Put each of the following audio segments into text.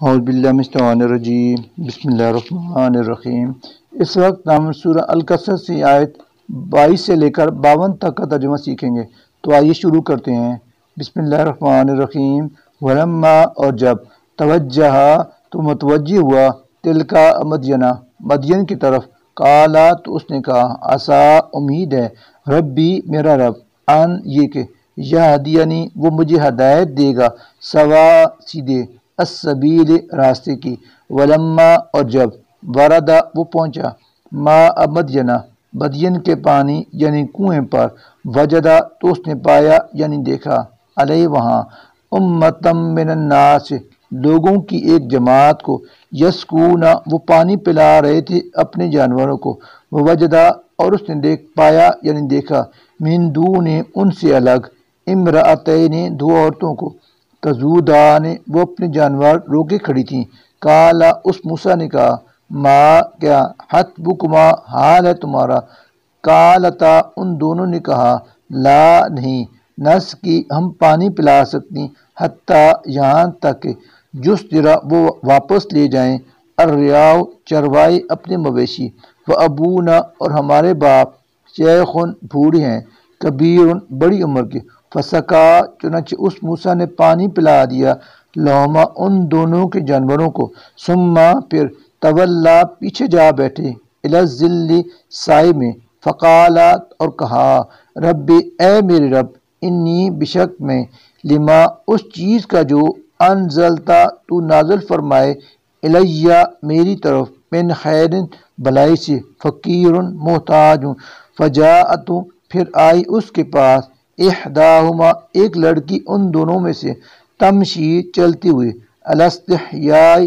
اعوذ باللہ من الشیطان الرجیم بسم اللہ الرحمن الرحیم۔ اس وقت ہم سورہ القصص سے آیت 22 سے لے کر 52 تک کا ترجمہ سیکھیں گے، تو آئیے شروع کرتے ہیں۔ بسم اللہ الرحمن الرحیم۔ ولما، اور جب، توجہ، تو متوجہ ہوا، تلکا مدینہ، مدین کی طرف، قالا، تو اس نے کہا، عسا، امید ہے، ربی، میرا رب، ان، یہ کہ، یہدینی، وہ مجھے ہدایت دے گا، سوا، سیدھے، السبیل، راستے کی، ولما، اور جب، وردا، وہ پہنچا، ماء مدینہ، مدین کے پانی یعنی کنویں پر، وجدا، تو اس نے پایا یعنی دیکھا، علیہ، وہاں، امتم من الناس، لوگوں کی ایک جماعت کو، یسکونا، وہ پانی پلا رہے تھے اپنے جانوروں کو، وجدا، اور اس نے دیکھ پایا یعنی دیکھا، من دون، ان سے الگ، امرأتین، دو عورتوں کو، تذودان، وہ اپنے جانور روکے کھڑی تھیں، کالا، اس موسیٰ نے کہا، ما، کیا، حتبکما، حال ہے تمہارا، کالتا، ان دونوں نے کہا، لا، نہیں، نسقی، ہم پانی پلا سکتی، حتیٰ، یہاں تک کہ، جسدرا، وہ واپس لے جائیں، الریاء، چروائے اپنے مویشی، وابونا، اور ہمارے باپ، شیخن، بوڑھے ہیں، کبیر، بڑی عمر کے، فسقا، چنانچہ اس موسیٰ نے پانی پلا دیا، لہما، ان دونوں کے جانوروں کو، ثم، پھر، تولا، پیچھے جا بیٹھے، الی الظل، سائے میں، فقالا، اور کہا، ربی، اے میرے رب، انی، بشک میں، لما، اس چیز کا جو، انزلتا، تو نازل فرمائے، الیہ، میری طرف، من خیر، بھلائی سے، فقیر، محتاج ہوں، فجاءت، پھر آئی اس کے پاس، احداہما، ایک لڑکی ان دونوں میں سے، تمشی، چلتی ہوئی، علی استحیاء،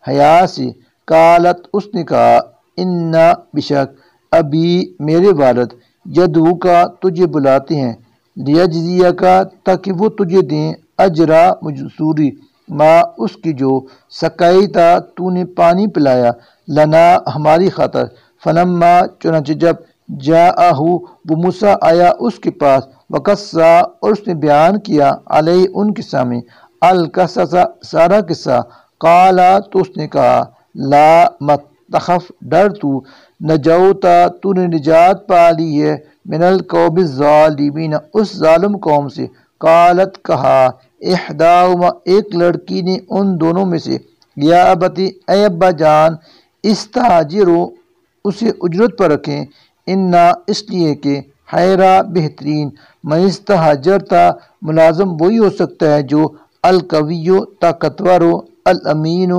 حیا سے، قالت، اس نے کہا، انا، بشک، ابی، میرے والد، یدعو کا، تجھے بلاتے ہیں، لیجزیہ کا، تاکہ وہ تجھے دیں، اجرا، مجزوری، ما، اس کی جو، سقیتا، تو نے پانی پلایا، لنا، ہماری خاطر، فلما، چنانچہ جب، جاءہ، وہ موسیٰ آیا اس کے پاس، وقصا، اور اس نے بیان کیا، علیہ، ان کے سامنے، القصص، سارا قصہ، قالا، تو اس نے کہا، لا، مت تخف، ڈر تو، نجوتا، تو نے نجات پا لی ہے، من القوم الظالمین، اس ظالم قوم سے، قالت، کہا، احداہما، ایک لڑکی نے ان دونوں میں سے، یا ابتی، اے ابا جان، استاجرو، اسے اجرت پر رکھیں، انا، اس لیے کہ، خیرا، بہترین، من استحجرتا، ملازم وہی ہو سکتا ہے جو، القوی، طاقتور ہو، الامین،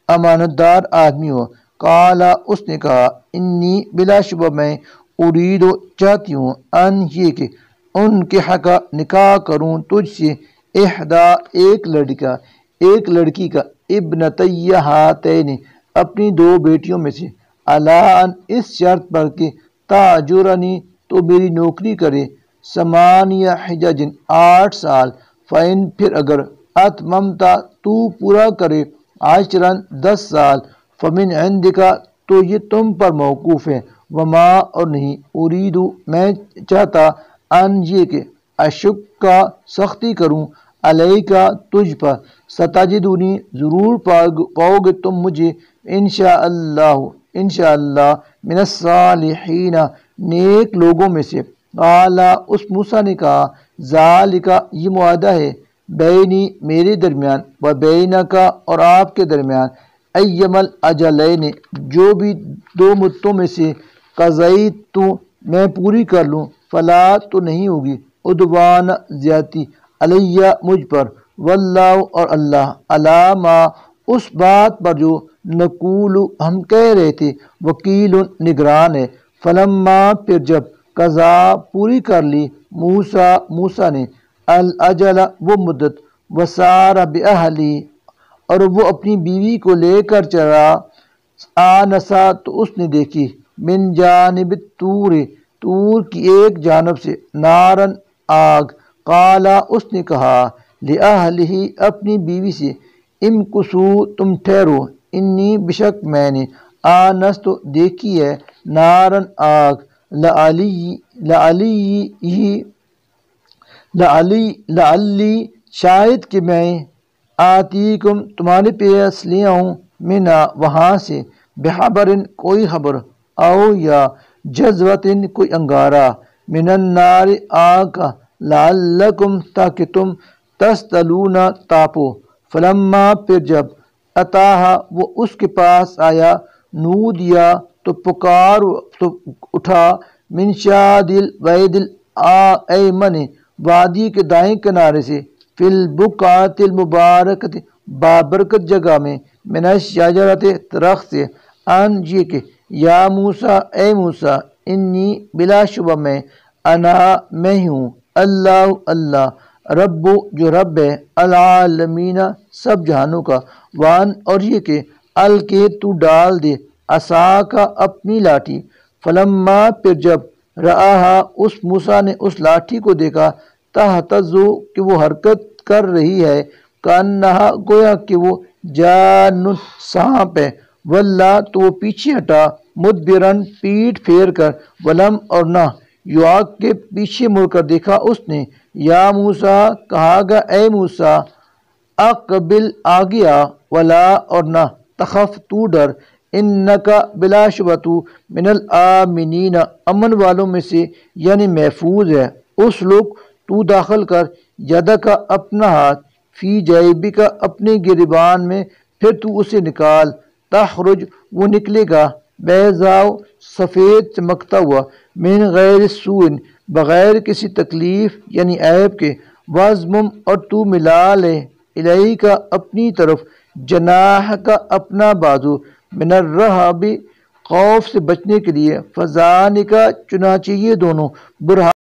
امانت دار آدمی ہو، قالا، اس نے کہا، انی، بلا شبہ میں، ارید، چاہتی ہوں، ان، یہ کہ، ان کے حق، نکاح کروں تجھ سے، احدا، ایک لڑکی کا، ابنتی ہاتین، اپنی دو بیٹیوں میں سے، علی ان، اس شرط پر کہ، تاجرنی، تو میری نوکری کرے، ثمانیہ حجج، 8 سال، فإن، پھر اگر، اتممتا، تو پورا کرے، عشرن، 10 سال، فمن عندک، تو یہ تم پر موقوف ہے، وما، اور نہیں، ارید، میں چاہتا، ان، یہ کہ، اشک کا، سختی کروں، علیکا، تجھ پر، ستجدنی، ضرور پاؤ گے تم مجھے، انشاءاللہ، من الصالحین، نیک لوگوں میں سے، قالا، اس موسیٰ نے کہا، ذالکا، یہ معاہدہ ہے، بینی، میرے درمیان، و بینکا، اور آپ کے درمیان، ایم الاجلین، جو بھی 2 مدتوں میں سے، قضیت، میں پوری کر لوں، فلا، تو نہیں ہوگی، عدوان، زیادتی، علیہ، مجھ پر، واللہ، اور اللہ، علامہ، اس بات پر جو، نقول، ہم کہہ رہے تھے، وکیل، نگران ہے، فلما، پھر جب، قضا، پوری کر لی، موسیٰ نے، الاجل، وہ مدت، وسار باہلی، اور وہ اپنی بیوی کو لے کر چلا، آنسا، تو اس نے دیکھی، من جانب طور کی ایک جانب سے، نارن، آگ، قالا، اس نے کہا، لأہلہ، اپنی بیوی سے، امکثو، تم ٹھہرو، انی، بشک میں نے، آنست، دیکھی ہے، نارن، آگ، لعلی، شاید کہ میں، آتیکم تمہارے پیس لے آؤں منا وہاں سے بحبرن کوئی خبر او یا جذوتن کوئی انگارہ من النار آگ کا لعلکم تاکہ تم تستلون تاپو فلما پھر جب اتاہا وہ اس کے پاس آیا نودیا تو پکار تو اٹھا من شاد الوید الایمن وادی کے دائیں کنارے سے فی البقعۃ المبارکۃ بابرکت جگہ میں من الشجرۃ درخت سے ان یہ کہ یا موسیٰ اے موسیٰ انی بلا شبہ میں ہوں اللہ رب جو رب ہے العالمین سب جہانوں کا وان اور یہ کہ الکے تو ڈال دے عصا کا اپنی لاٹھی فلما پھر جب رآہا اس موسیٰ نے اس لاٹھی کو دیکھا تہتزو کہ وہ حرکت کر رہی ہے کانہا گویا کہ وہ جان سانپ ہے واللہ تو وہ پیچھے ہٹا مدبرن پیٹ پھیر کر ولم اور نہ یعاق کے پیچھے مڑ کر دیکھا اس نے یا موسیٰ کہا گا اے موسیٰ اقبل آگیا ولا اور نہ تخف تو ڈر انکا بلا شبہ تو من الآمنین امن والوں میں سے یعنی محفوظ ہے اس لوگ تو داخل کر یدہ کا اپنا ہاتھ فی جیبی کا اپنے گریبان میں پھر تو اسے نکال تخرج وہ نکلے گا بیضاء سفید چمکتا ہوا من غیر سوء بغیر کسی تکلیف یعنی عیب کے وضمم اور تو ملا لے الہی کا اپنی طرف جناح کا اپنا بازو من الرہب خوف سے بچنے کے لیے فذالک چنانچہ یہ دونوں برہان